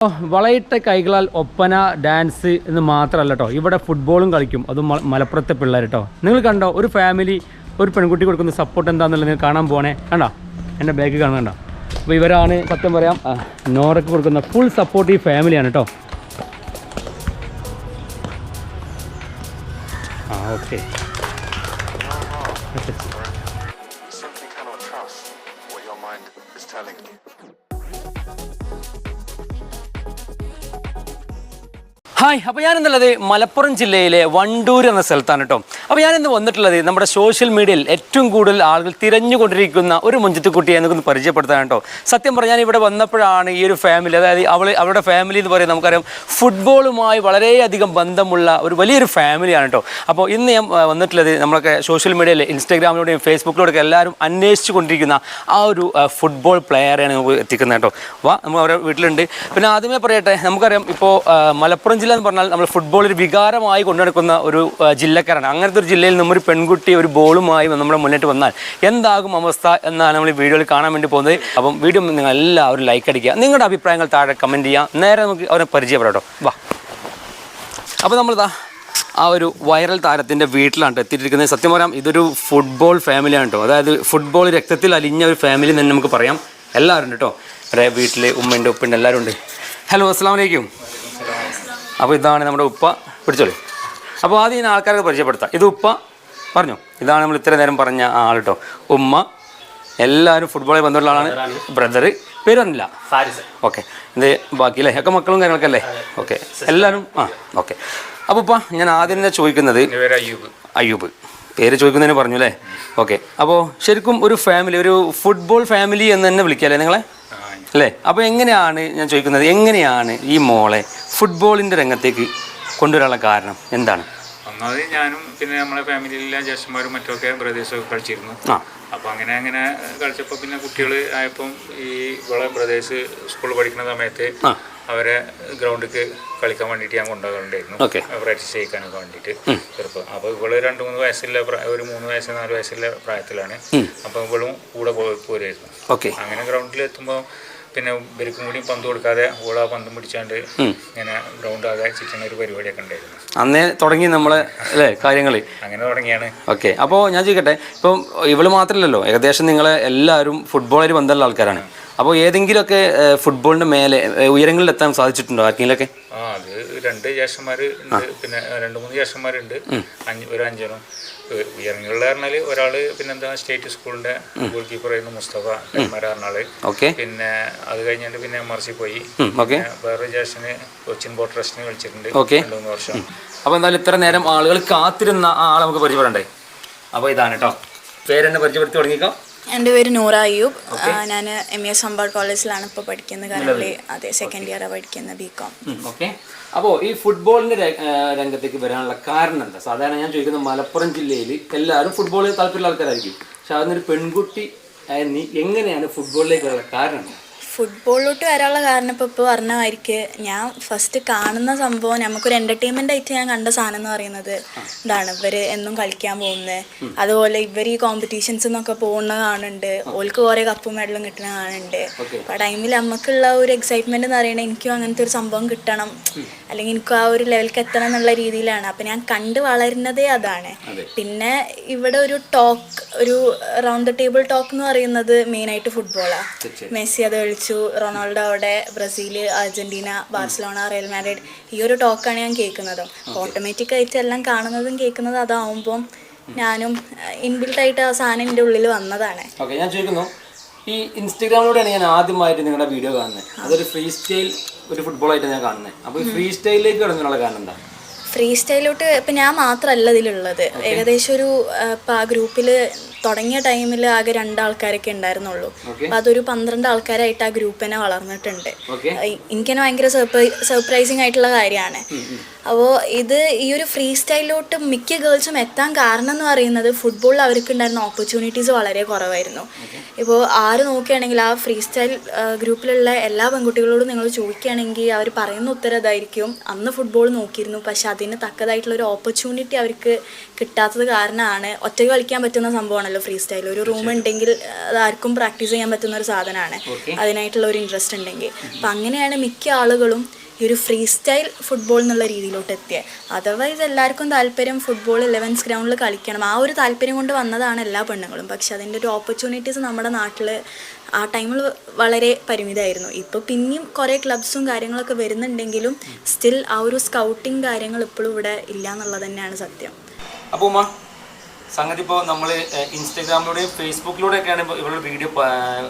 വളയിട്ട കൈകളാൽ ഒപ്പന ഡാൻസ് എന്ന് മാത്രമല്ല കേട്ടോ, ഇവിടെ ഫുട്ബോളും കളിക്കും. അതും മലപ്പുറത്തെ പിള്ളേർ കേട്ടോ. നിങ്ങൾ കണ്ടോ ഒരു ഫാമിലി ഒരു പെൺകുട്ടി കൊടുക്കുന്ന സപ്പോർട്ട് എന്താണെന്നുള്ളത് നിങ്ങൾ കാണാൻ പോകണേ. കണ്ടോ എൻ്റെ ബാഗ് കാണുന്നുണ്ടോ? അപ്പോൾ ഇവരാണ് സത്യം പറയാം നോറയ്ക്ക് കൊടുക്കുന്ന ഫുൾ സപ്പോർട്ട് ഈ ഫാമിലിയാണ് കേട്ടോ. ഓക്കെ ഹായ്, അപ്പോൾ ഞാനെന്നുള്ളത് മലപ്പുറം ജില്ലയിലെ വണ്ടൂർ എന്ന സ്ഥലത്താണ് കേട്ടോ. അപ്പോൾ ഞാനിന്ന് വന്നിട്ടുള്ളത് നമ്മുടെ സോഷ്യൽ മീഡിയയിൽ ഏറ്റവും കൂടുതൽ ആളുകൾ തിരഞ്ഞുകൊണ്ടിരിക്കുന്ന ഒരു മുഞ്ചത്തിക്കുട്ടിയെ എനിക്കൊന്ന് പരിചയപ്പെടുത്താൻ കേട്ടോ. സത്യം പറഞ്ഞാൽ ഇവിടെ വന്നപ്പോഴാണ് ഈ ഒരു ഫാമിലി, അതായത് അവരുടെ ഫാമിലി എന്ന് പറയുന്നത് നമുക്കറിയാം ഫുട്ബോളുമായി വളരെയധികം ബന്ധമുള്ള ഒരു വലിയൊരു ഫാമിലിയാണ് കേട്ടോ. അപ്പോൾ ഇന്ന് ഞാൻ വന്നിട്ടുള്ളത് നമ്മളൊക്കെ സോഷ്യൽ മീഡിയയിൽ ഇൻസ്റ്റാഗ്രാമിലൂടെയും ഫേസ്ബുക്കിലൂടെയൊക്കെ എല്ലാവരും അന്വേഷിച്ച് കൊണ്ടിരിക്കുന്ന ആ ഒരു ഫുട്ബോൾ പ്ലെയറെയാണ് നമുക്ക് എത്തിക്കുന്നത് കേട്ടോ. നമ്മൾ അവരുടെ വീട്ടിലുണ്ട്. പിന്നെ ആദ്യമേ പറയട്ടെ, നമുക്കറിയാം ഇപ്പോൾ മലപ്പുറം ജില്ല എന്ന് പറഞ്ഞാൽ നമ്മൾ ഫുട്ബോൾ ഒരു വികാരമായി കൊണ്ടുനടക്കുന്ന ഒരു ജില്ലക്കാരാണ്. അങ്ങനത്തെ ഒരു ജില്ലയിൽ നിന്നൊരു പെൺകുട്ടി ഒരു ബോളുമായി നമ്മുടെ മുന്നിട്ട് വന്നാൽ എന്താകും അവസ്ഥ എന്നാണ് നമ്മൾ ഈ വീഡിയോയിൽ കാണാൻ വേണ്ടി പോകുന്നത്. അപ്പം വീഡിയോ നിങ്ങൾ എല്ലാവരും ലൈക്ക് അടിക്കുക, നിങ്ങളുടെ അഭിപ്രായങ്ങൾ താഴെ കമൻറ്റ് ചെയ്യുക. നേരെ നമുക്ക് അവരെ പരിചയപ്പെടാം. വാ. അപ്പോൾ നമ്മളിതാ ആ ഒരു വൈറൽ താരത്തിൻ്റെ വീട്ടിലാണ് എത്തിയിരിക്കുന്നത്. സത്യം പറയാം ഇതൊരു ഫുട്ബോൾ ഫാമിലിയാണ് കേട്ടോ. അതായത് ഫുട്ബോൾ രക്തത്തിൽ അലിഞ്ഞ ഒരു ഫാമിലി തന്നെ നമുക്ക് പറയാം. എല്ലാവരും കേട്ടോ. അവരെ വീട്ടിൽ ഉമ്മയുണ്ട് ഉപ്പുണ്ട് എല്ലാവരും ഉണ്ട്. ഹലോ, അസ്സലാമു അലൈക്കും. അപ്പോൾ ഇതാണ് നമ്മുടെ ഉപ്പ. പിടിച്ചോളൂ. അപ്പോൾ ആദ്യം ഞാൻ ആൾക്കാർക്ക് പരിചയപ്പെടുത്താം. ഇത് ഉപ്പ പറഞ്ഞു, ഇതാണ് നമ്മൾ ഇത്ര നേരം പറഞ്ഞ ആൾ കേട്ടോ. ഉമ്മ, എല്ലാവരും ഫുട്ബോളിൽ ബന്ധമുള്ള ആളാണ്. ബ്രദറ് പേര് പറഞ്ഞില്ല, ഓക്കെ. ഇത് ബാക്കിയല്ലേ ഒക്കെ മക്കളും കാര്യങ്ങളൊക്കെ അല്ലേ? ഓക്കെ, എല്ലാവരും ഓക്കെ. അപ്പോൾ ഉപ്പ ഞാൻ ആദ്യം തന്നെ ചോദിക്കുന്നത്, അയ്യൂബ് പേര് ചോദിക്കുന്നതിന് പറഞ്ഞു അല്ലേ? ഓക്കെ. അപ്പോൾ ശരിക്കും ഒരു ഫാമിലി, ഒരു ഫുട്ബോൾ ഫാമിലി എന്ന് തന്നെ വിളിക്കാമല്ലേ നിങ്ങളെ അല്ലേ? അപ്പോൾ എങ്ങനെയാണ് ഞാൻ ചോദിക്കുന്നത്, എങ്ങനെയാണ് ഈ മോളെ ഫുട്ബോളിൻ്റെ രംഗത്തേക്ക് കൊണ്ടുവരാനുള്ള കാരണം എന്താണ്? ഒന്നാമത് ഞാനും പിന്നെ നമ്മളെ ഫാമിലിയിലെ ജ്യേഷ്ഠന്മാരും മറ്റൊക്കെ ബ്രദേഴ്സൊക്കെ കളിച്ചിരുന്നു. അപ്പോൾ അങ്ങനെ കളിച്ചപ്പോൾ പിന്നെ കുട്ടികൾ ആയപ്പം ഈ ഇവിടെ ബ്രദേഴ്സ് സ്കൂളിൽ പഠിക്കുന്ന സമയത്ത് അവരെ ഗ്രൗണ്ടിലേക്ക് കളിക്കാൻ വേണ്ടിയിട്ട് ഞാൻ കൊണ്ടുപോകാറുണ്ടായിരുന്നു, പ്രാക്ടീസ് ചെയ്യിക്കാനൊക്കെ വേണ്ടിയിട്ട് ചെറുപ്പം. അപ്പോൾ ഇവള് 2-3 വയസ്സിലെ ഒരു 3 വയസ്സ് 4 വയസ്സിലെ പ്രായത്തിലാണ്. അപ്പോൾ ഇവളും കൂടെ പോരായിരുന്നു. അങ്ങനെ ഗ്രൗണ്ടിൽ എത്തുമ്പോൾ പിന്നെ ഇവർക്കും കൂടി പന്ത് കൊടുക്കാതെ ഓളാ പന്തും പിടിച്ചാണ്ട് ഇങ്ങനെ ഗ്രൗണ്ട് ആകെ ചിറ്റുന്ന ഒരു പരിപാടിയൊക്കെ ഉണ്ടായിരുന്നു. അന്നേ തുടങ്ങി നമ്മളെ അല്ലേ കാര്യങ്ങൾ അങ്ങനെ തുടങ്ങിയാണ്. ഓക്കെ. അപ്പോൾ ഞാൻ ചോദിക്കട്ടെ, ഇപ്പം ഇവള് മാത്രമല്ലല്ലോ, ഏകദേശം നിങ്ങളെ എല്ലാവരും ഫുട്ബോളിൽ ബന്ധമുള്ള ആൾക്കാരാണ്. അപ്പോൾ ഏതെങ്കിലുമൊക്കെ ഫുട്ബോളിൻ്റെ മേലെ ഉയരങ്ങളിൽ എത്താൻ സാധിച്ചിട്ടുണ്ടോ ആർക്കെങ്കിലൊക്കെ? അത് 2 ജ്യേഷ്ഠന്മാർ ഉണ്ട്, പിന്നെ 2-3 ജ്യേഷ്ഠന്മാരുണ്ട്, ഒരു 5 ഉയരങ്ങളിലുള്ള പറഞ്ഞാൽ ഒരാള് പിന്നെന്താ സ്റ്റേറ്റ് സ്കൂളിന്റെ ഗോൾ കീപ്പർ ആയിരുന്നു മുസ്തഫ പറഞ്ഞാള്. പിന്നെ അത് കഴിഞ്ഞിട്ട് പിന്നെ MRC പോയി. വേറെ ജ്യേഷ്ഠന് കൊച്ചിൻ ബോട്ട് ട്രസ്റ്റിന് കളിച്ചിട്ടുണ്ട് 2-3 വർഷം. അപ്പോൾ എന്തായാലും ഇത്ര നേരം ആളുകൾ കാത്തിരുന്ന ആ ആളെ നമുക്ക് പരിചയപ്പെടണ്ടേ? അപ്പോൾ ഇതാണ് കേട്ടോ. പേരെന്നെ പരിചയപ്പെടുത്തി തുടങ്ങിക്കോ. എൻ്റെ പേര് നൂറ അയ്യൂബ്. ഞാൻ MES സമ്പാട് കോളേജിലാണ് ഇപ്പോൾ പഠിക്കുന്നത്. കറന്റ് അതെ സെക്കൻഡ് ഇയറാണ് പഠിക്കുന്നത്, BCom. ഓക്കെ. അപ്പോൾ ഈ ഫുട്ബോളിൻ്റെ രംഗത്തേക്ക് വരാനുള്ള കാരണം എന്താ? സാധാരണ ഞാൻ ചോദിക്കുന്നത്, മലപ്പുറം ജില്ലയിൽ എല്ലാവരും ഫുട്ബോളിൽ താല്പര്യമുള്ള ആൾക്കാരായിരിക്കും. പക്ഷെ അതിനൊരു പെൺകുട്ടി നീ എങ്ങനെയാണ് ഫുട്ബോളിലേക്ക് വരാനുള്ള കാരണം? ഫുട്ബോളിലോട്ട് വരാനുള്ള കാരണം ഇപ്പോൾ പറഞ്ഞമായിരിക്കും, ഞാൻ ഫസ്റ്റ് കാണുന്ന സംഭവം നമുക്കൊരു എൻ്റർടൈൻമെൻ്റ് ആയിട്ട് ഞാൻ കണ്ട സാധനം എന്ന് പറയുന്നത് ഇതാണ്. ഇവർ എന്നും കളിക്കാൻ പോകുന്നത്, അതുപോലെ ഇവർ ഈ കോമ്പറ്റീഷൻസ് എന്നൊക്കെ പോകുന്നത് കാണുന്നുണ്ട്, ഓൾക്ക് കുറേ കപ്പും മെഡലും കിട്ടുന്ന കാണുന്നുണ്ട്. അപ്പോൾ ആ ടൈമിൽ നമുക്കുള്ള ഒരു എക്സൈറ്റ്മെൻറ്റ് എന്ന് പറയുന്നത് എനിക്കും അങ്ങനത്തെ ഒരു സംഭവം കിട്ടണം, അല്ലെങ്കിൽ എനിക്കും ആ ഒരു ലെവലിലേക്ക് എത്തണം എന്നുള്ള രീതിയിലാണ്. അപ്പം ഞാൻ കണ്ട് വളരുന്നതേ അതാണ്. പിന്നെ ഇവിടെ ഒരു റൗണ്ട് ദ ടേബിൾ ടോക്ക് എന്ന് പറയുന്നത് മെയിനായിട്ട് ഫുട്ബോളാണ്. മെസ്സി അത് കളിച്ചു, റൊണാൾഡോ അവിടെ, Brazil, Argentina, Barcelona, Real Madrid, ഈ ഒരു ടോക്കാണ് ഞാൻ കേൾക്കുന്നത്. ഓട്ടോമാറ്റിക് ആയിട്ട് എല്ലാം കാണുന്നതും കേൾക്കുന്നതും അതാവുമ്പം ഞാനും ഇൻബിൽട്ടായിട്ട് ആ സാധനം എൻ്റെ ഉള്ളിൽ വന്നതാണ്. ഞാൻ ചോദിക്കുന്നു, ഈ ഇൻസ്റ്റാഗ്രാമിലൂടെയാണ് ഞാൻ ആദ്യമായിട്ട് നിങ്ങളുടെ വീഡിയോ കാണുന്നത്. അതൊരു ഫ്രീ സ്റ്റൈൽ ഒരു ഫുട്ബോളായിട്ട് ഞാൻ കാണുന്നത്. അപ്പോൾ ഈ ഫ്രീ സ്റ്റൈലിലേക്ക് കടന്നുള്ള കാരണം എന്താ? ഫ്രീ സ്റ്റൈലോട്ട് ഇപ്പം ഞാൻ മാത്രമല്ല ഇതിലുള്ളത്. ഏകദേശം ഒരു ഇപ്പം ആ ഗ്രൂപ്പിൽ തുടങ്ങിയ ടൈമിൽ ആകെ 2 ആൾക്കാരൊക്കെ ഉണ്ടായിരുന്നുള്ളൂ. അപ്പം അതൊരു 12 ആൾക്കാരായിട്ട് ആ ഗ്രൂപ്പ് തന്നെ വളർന്നിട്ടുണ്ട്. എനിക്ക് തന്നെ ഭയങ്കര സർപ്രൈസിങ് ആയിട്ടുള്ള കാര്യമാണ്. അപ്പോൾ ഈ ഒരു ഫ്രീ സ്റ്റൈലിലോട്ട് മിക്ക ഗേൾസും എത്താൻ കാരണം എന്ന് പറയുന്നത് ഫുട്ബോളിൽ അവർക്ക് ഉണ്ടായിരുന്ന ഓപ്പർച്യൂണിറ്റീസ് വളരെ കുറവായിരുന്നു. ഇപ്പോൾ ആര് നോക്കുകയാണെങ്കിൽ ആ ഫ്രീ സ്റ്റൈൽ ഗ്രൂപ്പിലുള്ള എല്ലാ പെൺകുട്ടികളോടും നിങ്ങൾ ചോദിക്കുകയാണെങ്കിൽ അവർ പറയുന്ന ഉത്തരം ഇതായിരിക്കും, അന്ന് ഫുട്ബോൾ നോക്കിയിരുന്നു, പക്ഷെ അതിന് തക്കതായിട്ടുള്ളൊരു ഓപ്പർച്യൂണിറ്റി അവർക്ക് കിട്ടാത്തത് കാരണമാണ്. ഒറ്റയ്ക്ക് കളിക്കാൻ പറ്റുന്ന സംഭവമാണ് ആണല്ലോ ഫ്രീ സ്റ്റൈൽ. ഒരു റൂം ഉണ്ടെങ്കിൽ അത് ആർക്കും പ്രാക്ടീസ് ചെയ്യാൻ പറ്റുന്ന ഒരു സാധനമാണ്, അതിനായിട്ടുള്ള ഒരു ഇൻട്രസ്റ്റ് ഉണ്ടെങ്കിൽ. അപ്പം അങ്ങനെയാണ് മിക്ക ആളുകളും ഈ ഒരു ഫ്രീ സ്റ്റൈൽ ഫുട്ബോൾ എന്നുള്ള രീതിയിലോട്ട് എത്തിയത്. അതർവൈസ് എല്ലാവർക്കും താല്പര്യം ഫുട്ബോൾ 11th ഗ്രൗണ്ടിൽ കളിക്കണം, ആ ഒരു താല്പര്യം കൊണ്ട് വന്നതാണ് എല്ലാ പെണ്ണുങ്ങളും. പക്ഷെ അതിൻ്റെ ഒരു ഓപ്പർച്യൂണിറ്റീസ് നമ്മുടെ നാട്ടിൽ ആ ടൈമിൽ വളരെ പരിമിതമായിരുന്നു. ഇപ്പോൾ പിന്നെയും കുറേ ക്ലബ്സും കാര്യങ്ങളൊക്കെ വരുന്നുണ്ടെങ്കിലും സ്റ്റിൽ ആ ഒരു സ്കൗട്ടിങ് കാര്യങ്ങൾ ഇപ്പോഴും ഇവിടെ ഇല്ല എന്നുള്ളത് തന്നെയാണ് സത്യം. അപ്പോൾ സംഗതി ഇപ്പോൾ നമ്മൾ ഇൻസ്റ്റാഗ്രാമിലൂടെയും ഫേസ്ബുക്കിലൂടെയൊക്കെയാണ് ഇവരുടെ വീഡിയോ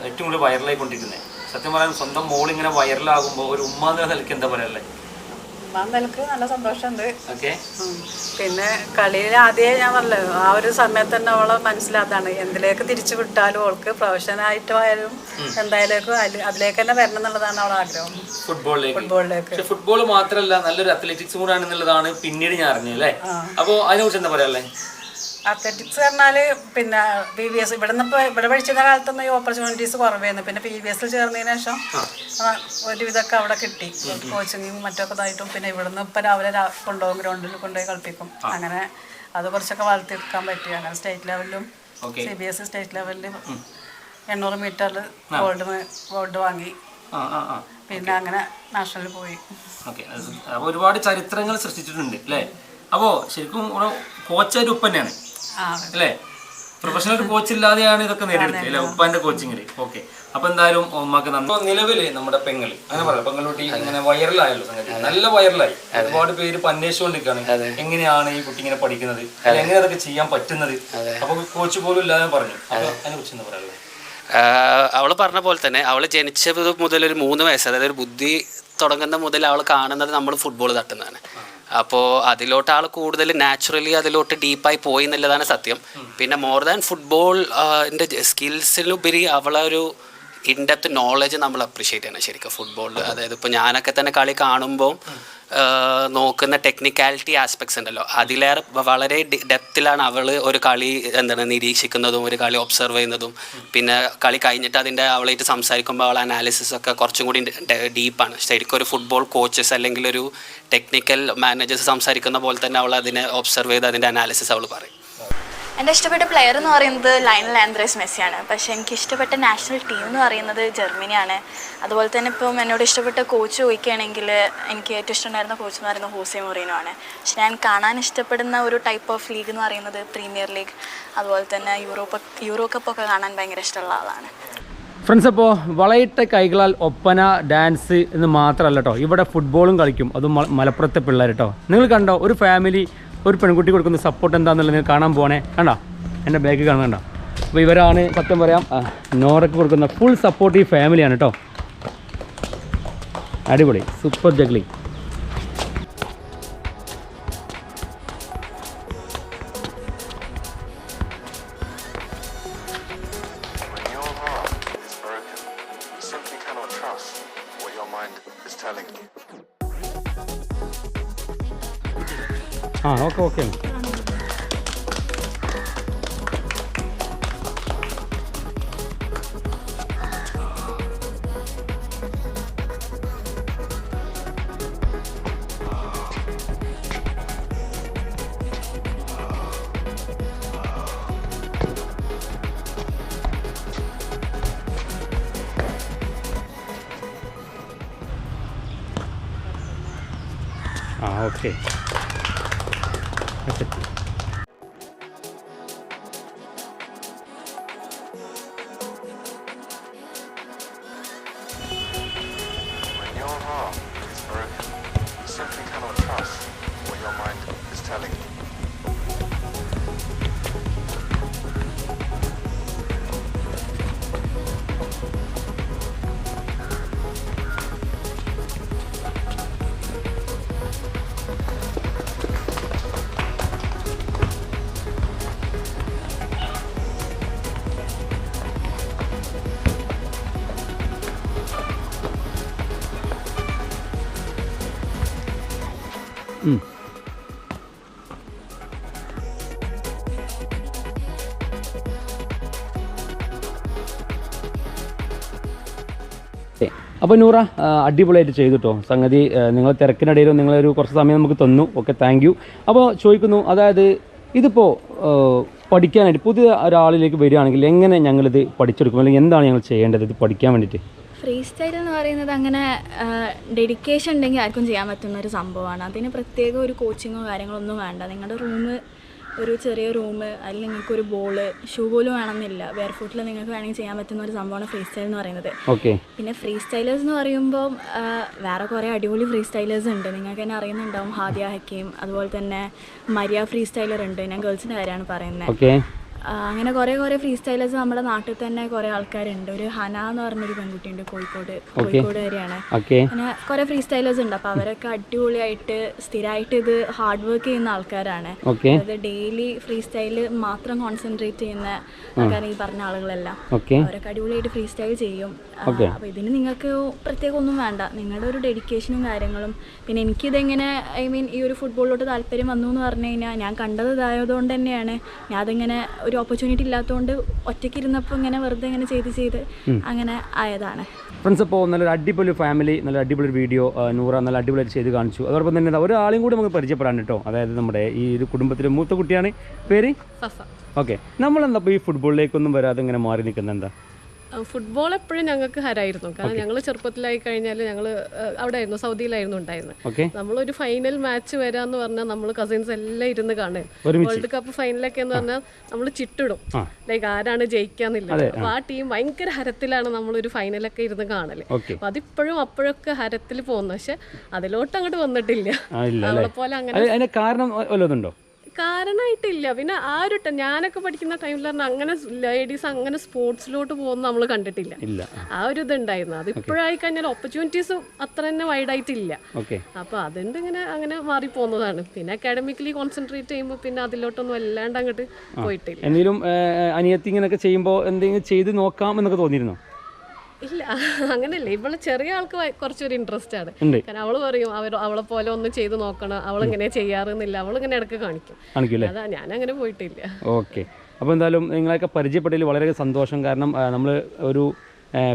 ഏറ്റവും കൂടുതൽ വൈറലായിക്കൊണ്ടിരിക്കുന്നത്. സത്യം പറയാൻ സ്വന്തം മോൾ ഇങ്ങനെ വൈറലാകുമ്പോൾ ഒരു ഉമ്മ എന്ന നിലയ്ക്ക് എന്താ പറയാല്ലേ? നിലക്ക് നല്ല സന്തോഷമുണ്ട്. ഓക്കെ. പിന്നെ കളിയിൽ ആദ്യമേ ഞാൻ പറഞ്ഞല്ലോ, ആ ഒരു സമയത്ത് തന്നെ അവളെ മനസ്സിലാത്താണ് എന്തിലേക്ക് തിരിച്ചു വിട്ടാലും അവൾക്ക് പ്രൊഫഷനായിട്ടുമായാലും എന്തായാലും അതിലേക്ക് തന്നെ വരണം എന്നുള്ളതാണ് അവളെ ആഗ്രഹം, ഫുട്ബോളിലേക്ക്. ഫുട്ബോൾ മാത്രമല്ല നല്ലൊരു അത്ലറ്റിക്സ് കൂടെ ആണെന്നുള്ളതാണ് പിന്നീട് ഞാൻ അറിഞ്ഞത് അല്ലേ? അപ്പോൾ അതിനെക്കുറിച്ച് എന്താ പറയാല്ലേ? അത്ലറ്റിക്സ് പറഞ്ഞാൽ പിന്നെ PVS ഇവിടെ പഠിച്ചിരുന്ന കാലത്തൊന്നും ഈ ഓപ്പർച്യൂണിറ്റീസ് കുറവായിരുന്നു. പിന്നെ PVS ചേർന്നതിന് ശേഷം ഒരുവിധമൊക്കെ അവിടെ കിട്ടി, കോച്ചിങ്ങും മറ്റൊക്കെ ഇതായിട്ടും. പിന്നെ ഇവിടുന്ന് ഇപ്പം രാവിലെ കൊണ്ടുപോകും, ഗ്രൗണ്ടിൽ കൊണ്ടുപോയി കളിപ്പിക്കും. അങ്ങനെ അത് കുറച്ചൊക്കെ വളർത്തിയെടുക്കാൻ പറ്റി. അങ്ങനെ സ്റ്റേറ്റ് ലെവലിലും CBSE സ്റ്റേറ്റ് ലെവലിലും 800 മീറ്ററിൽ ഗോൾഡ് വാങ്ങി. പിന്നെ അങ്ങനെ നാഷണലിൽ പോയി. ഒരുപാട് ചരിത്രങ്ങൾ സൃഷ്ടിച്ചിട്ടുണ്ട് അല്ലേ? അപ്പോൾ ശരിക്കും കോച്ചായിട്ട് ഉപ്പ തന്നെയാണ് അല്ലേ? പ്രൊഫഷണൽ കോച്ച് ഇല്ലാതെയാണ് ഇതൊക്കെ നേടിയെടുത്തത് അല്ലേ, ഉപ്പാന്റെ കോച്ചിങ്ങിൽ. ഓക്കെ. അപ്പൊ എന്തായാലും ഉമ്മക്ക് നിലവില് നമ്മുടെ പെങ്ങള് അങ്ങനെ പറയാം, പെങ്ങളൂട്ടി ഇങ്ങനെ വൈറലായല്ലോ സംഗതി, നല്ല വൈറലായി. ഒരുപാട് പേര് അന്വേഷിച്ചുകൊണ്ടിരിക്കുകയാണ് എങ്ങനെയാണ് ഈ കുട്ടി ഇങ്ങനെ പഠിക്കുന്നത്, എങ്ങനെ അതൊക്കെ ചെയ്യാൻ പറ്റുന്നത്. അപ്പൊ കോച്ച് പോലും ഇല്ലാതെ പറഞ്ഞു. അപ്പൊ അതിനെ കുറിച്ച് എന്താ പറയുക? അവൾ പറഞ്ഞ പോലെ തന്നെ അവൾ ജനിച്ചത് മുതൽ ഒരു 3 വയസ്സ്, അതായത് ഒരു ബുദ്ധി തുടങ്ങുന്ന മുതൽ അവൾ കാണുന്നത് നമ്മൾ ഫുട്ബോൾ തട്ടുന്നതാണ്. അപ്പോൾ അതിലോട്ട് ആൾ കൂടുതൽ നാച്ചുറലി അതിലോട്ട് ഡീപ്പായി പോയി എന്നുള്ളതാണ് സത്യം. പിന്നെ മോർ ദാൻ ഫുട്ബോൾ സ്കിൽസിലുപരി അവളൊരു ഇൻഡെപ്ത് നോളജ് നമ്മൾ അപ്രീഷിയേറ്റ് ചെയ്യണം ശരിക്കും ഫുട്ബോളിൽ. അതായത് ഇപ്പോൾ ഞാനൊക്കെ തന്നെ കളി കാണുമ്പോൾ നോക്കുന്ന ടെക്നിക്കാലിറ്റി ആസ്പെക്ട്സ് ഉണ്ടല്ലോ, അതിലേറെ വളരെ ഡെപ്തിലാണ് അവൾ ഒരു കളി നിരീക്ഷിക്കുന്നതും ഒരു കളി ഒബ്സർവ് ചെയ്യുന്നതും. പിന്നെ കളി കഴിഞ്ഞിട്ട് അതിൻ്റെ അവളായിട്ട് സംസാരിക്കുമ്പോൾ അവൾ അനാലിസിസ് ഒക്കെ കുറച്ചും കൂടി ഡീപ്പാണ്. ശരിക്കും ഒരു ഫുട്ബോൾ കോച്ചസ് അല്ലെങ്കിൽ ഒരു ടെക്നിക്കൽ മാനേജേഴ്സ് സംസാരിക്കുന്ന പോലെ തന്നെ അവൾ അതിനെ ഒബ്സർവ് ചെയ്ത് അതിൻ്റെ അനാലിസിസ് അവൾ പറയും. എൻ്റെ ഇഷ്ടപ്പെട്ട പ്ലെയർ എന്ന് പറയുന്നത് ലയണൽ ആൻഡ്രേസ് മെസ്സിയാണ്. പക്ഷേ എനിക്ക് ഇഷ്ടപ്പെട്ട നാഷണൽ ടീം എന്ന് പറയുന്നത് ജർമ്മനിയാണ്. അതുപോലെ തന്നെ ഇപ്പം എന്നോട് ഇഷ്ടപ്പെട്ട കോച്ച് ചോദിക്കുകയാണെങ്കിൽ എനിക്ക് ഏറ്റവും ഇഷ്ടമുണ്ടായിരുന്ന കോച്ച് എന്ന് പറയുന്നത് ഹോസെ മൊറീനോ ആണ്. പക്ഷെ ഞാൻ കാണാൻ ഇഷ്ടപ്പെടുന്ന ഒരു ടൈപ്പ് ഓഫ് ലീഗ് എന്ന് പറയുന്നത് പ്രീമിയർ ലീഗ്, അതുപോലെ തന്നെ യൂറോ കപ്പൊക്കെ കാണാൻ ഭയങ്കര ഇഷ്ടമുള്ള ആളാണ്. ഫ്രണ്ട്സ്, അപ്പോൾ വളയിട്ട കൈകളാൽ ഒപ്പന ഡാൻസ് എന്ന് മാത്രമല്ല കേട്ടോ, ഇവിടെ ഫുട്ബോളും കളിക്കും. അതും മലപ്പുറത്തെ പിള്ളേർ കേട്ടോ. നിങ്ങൾ കണ്ടോ ഒരു ഫാമിലി ഒരു പെൺകുട്ടി കൊടുക്കുന്ന സപ്പോർട്ട് എന്താണെന്നുള്ളത് നിങ്ങൾ കാണാൻ പോകണേ. കണ്ടോ എൻ്റെ ബാഗ് കാണുന്നുണ്ട. അപ്പോൾ ഇവരാണ് സത്യം പറയാം നോറയ്ക്ക് കൊടുക്കുന്ന ഫുൾ സപ്പോർട്ടീവ് ഫാമിലിയാണ് കേട്ടോ. അടിപൊളി, super juggling. Okay okay. Okay. അപ്പോൾ നൂറ അടിപൊളിയായിട്ട് ചെയ്തിട്ടോ സംഗതി. നിങ്ങൾ തിരക്കിനിടയിലും നിങ്ങളൊരു കുറച്ച് സമയം നമുക്ക് തന്നു. Okay, thank you. അപ്പോൾ ചോദിക്കുന്നു, അതായത് ഇതിപ്പോൾ പഠിക്കാനായിട്ട് പുതിയ ഒരാളിലേക്ക് വരികയാണെങ്കിൽ എങ്ങനെ ഞങ്ങളിത് പഠിച്ചെടുക്കും, അല്ലെങ്കിൽ എന്താണ് ഞങ്ങൾ ചെയ്യേണ്ടത് ഇത് പഠിക്കാൻ വേണ്ടിയിട്ട്? ഫ്രീ സ്റ്റൈൽ എന്ന് പറയുന്നത് അങ്ങനെ ഡെഡിക്കേഷൻ ഉണ്ടെങ്കിൽ ആർക്കും ചെയ്യാൻ പറ്റുന്ന ഒരു സംഭവമാണ്. അതിന് പ്രത്യേക ഒരു കോച്ചിങ്ങോ കാര്യങ്ങളൊന്നും വേണ്ട. നിങ്ങളുടെ റൂം ഒരു ചെറിയ റൂം, അതിൽ നിങ്ങൾക്കൊരു ബോള്, ഷൂ പോലും വേണമെന്നില്ല, വെയർ ഫുട്ടിൽ നിങ്ങൾക്ക് വേണമെങ്കിൽ ചെയ്യാൻ പറ്റുന്ന ഒരു സംഭവമാണ് ഫ്രീ സ്റ്റൈൽ എന്ന് പറയുന്നത്. ഓക്കെ. പിന്നെ ഫ്രീ സ്റ്റൈലേഴ്സ് എന്ന് പറയുമ്പോൾ വേറെ കുറേ അടിപൊളി ഫ്രീ സ്റ്റൈലേഴ്സ് ഉണ്ട്. നിങ്ങൾക്ക് തന്നെ അറിയുന്നുണ്ടാവും, ഹാദിയ ഹക്കീം, അതുപോലെ തന്നെ മരിയ ഫ്രീ സ്റ്റൈലർ ഉണ്ട്. ഞാൻ ഗേൾസിൻ്റെ കാര്യമാണ് പറയുന്നത്. ഓക്കെ. അങ്ങനെ കുറേ ഫ്രീ സ്റ്റൈലേഴ്സ് നമ്മുടെ നാട്ടിൽ തന്നെ കുറേ ആൾക്കാരുണ്ട്. ഒരു ഹന എന്ന് പറഞ്ഞൊരു പെൺകുട്ടിയുണ്ട്, കോഴിക്കോട് വരെയാണ്. അങ്ങനെ കുറേ ഫ്രീ സ്റ്റൈലേഴ്സ് ഉണ്ട്. അപ്പോൾ അവരൊക്കെ അടിപൊളിയായിട്ട് സ്ഥിരമായിട്ട് ഇത് ഹാർഡ് വർക്ക് ചെയ്യുന്ന ആൾക്കാരാണ്. അതായത് ഡെയിലി ഫ്രീ സ്റ്റൈല് മാത്രം കോൺസെൻട്രേറ്റ് ചെയ്യുന്ന ആൾക്കാർ, ഈ പറഞ്ഞ ആളുകളെല്ലാം. അവരൊക്കെ അടിപൊളിയായിട്ട് ഫ്രീ സ്റ്റൈൽ ചെയ്യും. അപ്പോൾ ഇതിന് നിങ്ങൾക്ക് പ്രത്യേകം ഒന്നും വേണ്ട, നിങ്ങളുടെ ഒരു ഡെഡിക്കേഷനും കാര്യങ്ങളും. പിന്നെ എനിക്കിതെങ്ങനെ ഈ ഒരു ഫുട്ബോളിലോട്ട് താല്പര്യം വന്നു എന്ന് പറഞ്ഞു കഴിഞ്ഞാൽ ഞാൻ കണ്ടത് ഇതായതുകൊണ്ട് തന്നെയാണ്. ഞാൻ അതിങ്ങനെ ഒരു ഓപ്പർച്യൂണിറ്റി ഇല്ലാത്തതുകൊണ്ട് ഒറ്റയ്ക്ക് ഇരുന്നപ്പോൾ ഇങ്ങനെ വെറുതെ ഇങ്ങനെ ചെയ്ത് അങ്ങനെ ആയതാണ്. ഫ്രണ്ട്സ്, അപ്പോൾ നല്ലൊരു അടിപൊളി ഫാമിലി, നല്ല അടിപൊളി വീഡിയോ നൂറ നല്ല അടിപൊളിയായിട്ട് ചെയ്ത് കാണിച്ചു. അതോടൊപ്പം തന്നെ ഒരാളെയും കൂടി നമുക്ക് പരിചയപ്പെടാൻ കേട്ടോ. അതായത് നമ്മുടെ ഈ ഒരു കുടുംബത്തിലെ മൂത്ത കുട്ടിയാണ്, പേര് സഫ. ഓക്കെ. നമ്മളെന്താ ഇപ്പോൾ ഈ ഫുട്ബോളിലേക്കൊന്നും വരാതെ ഇങ്ങനെ മാറി നിൽക്കുന്നത് എന്താ? ഫുട്ബോൾ എപ്പോഴും ഞങ്ങൾക്ക് ഹരായിരുന്നു. കാരണം ഞങ്ങൾ ചെറുപ്പത്തിലായി കഴിഞ്ഞാൽ ഞങ്ങൾ അവിടെ ആയിരുന്നു, സൗദിയിലായിരുന്നു ഉണ്ടായിരുന്നത്. നമ്മളൊരു ഫൈനൽ മാച്ച് വരാന്ന് പറഞ്ഞാൽ നമ്മൾ കസിൻസ് എല്ലാം ഇരുന്ന് കാണും. വേൾഡ് കപ്പ് ഫൈനലൊക്കെ എന്ന് പറഞ്ഞാൽ നമ്മൾ ചിട്ടിടും, ലൈക്ക് ആരാണ് ജയിക്കാന്നില്ല. അപ്പൊ ആ ടീം ഭയങ്കര ഹരത്തിലാണ് നമ്മളൊരു ഫൈനലൊക്കെ ഇരുന്ന് കാണല്. അപ്പൊ അതിപ്പോഴും അപ്പോഴൊക്കെ ഹരത്തിൽ പോകുന്നു. പക്ഷെ അതിലോട്ട് അങ്ങോട്ട് വന്നിട്ടില്ല. നമ്മളെ പോലെ അങ്ങനെ കാരണമായിട്ടില്ല. പിന്നെ ആ ഒരു ഞാനൊക്കെ പഠിക്കുന്ന ടൈമിൽ പറഞ്ഞാൽ അങ്ങനെ ലേഡീസ് അങ്ങനെ സ്പോർട്സിലോട്ട് പോകുന്ന നമ്മൾ കണ്ടിട്ടില്ല. ആ ഒരു ഇതുണ്ടായിരുന്നു. അത് ഇപ്പോഴായി കഴിഞ്ഞാൽ ഓപ്പർച്യൂണിറ്റീസ് അത്ര തന്നെ വൈഡായിട്ടില്ല. അപ്പൊ അതുകൊണ്ട് ഇങ്ങനെ അങ്ങനെ മാറിപ്പോകുന്നതാണ്. പിന്നെ അക്കാഡമിക്കലി കോൺസെൻട്രേറ്റ് ചെയ്യുമ്പോൾ പിന്നെ അതിലോട്ടൊന്നും വല്ലാണ്ട് അങ്ങോട്ട് പോയിട്ടില്ല. എന്തെങ്കിലും അനിയത്തി ഇങ്ങനെയൊക്കെ ചെയ്യുമ്പോൾ എന്തെങ്കിലും ചെയ്ത് നോക്കാം എന്നൊക്കെ തോന്നിയിരുന്നോ? ഇല്ല, അങ്ങനെയല്ലേ. ഇവള് ചെറിയ ആൾക്ക് കുറച്ചൊരു ഇൻട്രസ്റ്റ് ആണ്. കാരണം അവള് പറയും അവളെ പോലെ ഒന്ന് ചെയ്ത് നോക്കണം, അവളിങ്ങനെ ചെയ്യാറെന്നില്ല, അവളിങ്ങനെ ഇടയ്ക്ക് കാണിക്കും. അതാ ഞാൻ അങ്ങനെ പോയിട്ടില്ല. ഓക്കെ. അപ്പോൾ എന്തായാലും നിങ്ങളെയൊക്കെ പരിചയപ്പെട്ടതിൽ വളരെ സന്തോഷം. കാരണം നമ്മൾ ഒരു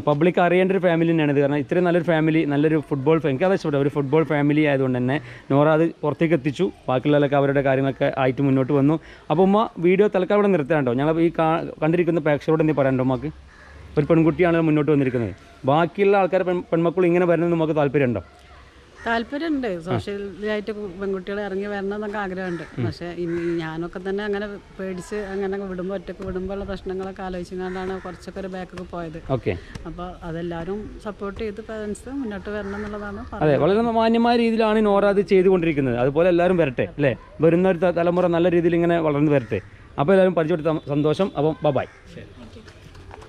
പബ്ലിക് അറിയേണ്ട ഒരു ഫാമിലി തന്നെയാണ് ഇത്. കാരണം ഇത്രയും നല്ലൊരു ഫാമിലി, നല്ലൊരു ഫുട്ബോൾ എനിക്ക് അത് ഇഷ്ടപ്പെട്ടു. ഒരു ഫുട്ബോൾ ഫാമിലി ആയതുകൊണ്ട് തന്നെ നോറ അത് പുറത്തേക്ക് എത്തിച്ചു. ബാക്കിയുള്ളവരൊക്കെ അവരുടെ കാര്യങ്ങളൊക്കെ ആയിട്ട് മുന്നോട്ട് വന്നു. അപ്പോൾ ഉമ്മ വീഡിയോ തൽക്കാലം ഇവിടെ നിർത്താണ്ടോ? ഞങ്ങൾ ഈ കണ്ടിരിക്കുന്ന പ്രേക്ഷകരോട് എന്തെങ്കിലും പറയാനുണ്ടോ? ഉമ്മക്ക് ഒരു പെൺകുട്ടിയാണല്ലോ മുന്നോട്ട് വന്നിരിക്കുന്നത്. ബാക്കിയുള്ള ആൾക്കാർ പെൺമക്കൾ ഇങ്ങനെ വരുന്നത് നമുക്ക് താല്പര്യമുണ്ടോ? താല്പര്യമുണ്ട്. സോഷ്യലായിട്ട് പെൺകുട്ടികൾ ഇറങ്ങി വരണം എന്നൊക്കെ ആഗ്രഹമുണ്ട്. പക്ഷേ ഞാനൊക്കെ തന്നെ അങ്ങനെ പേടിച്ച് അങ്ങനെ ഒറ്റയ്ക്ക് വിടുമ്പോൾ ഉള്ള പ്രശ്നങ്ങളൊക്കെ ആലോചിച്ചുകൊണ്ടാണ് കുറച്ചൊക്കെ ഒരു ബാക്കൊക്കെ പോയത്. അപ്പോൾ അതെല്ലാവരും സപ്പോർട്ട് ചെയ്ത് പേരൻസ് മുന്നോട്ട് വരണം എന്നുള്ളതാണ്. അതെ, വളരെ മാന്യമായ രീതിയിലാണ് നോറ അത് ചെയ്തുകൊണ്ടിരിക്കുന്നത്. അതുപോലെ എല്ലാവരും വരട്ടെ അല്ലേ? വരുന്ന ഒരു തലമുറ നല്ല രീതിയിൽ ഇങ്ങനെ വളർന്നു വരട്ടെ. അപ്പോൾ എല്ലാവരും പരിചയപ്പെടുത്താം. സന്തോഷം. അപ്പം ബൈ.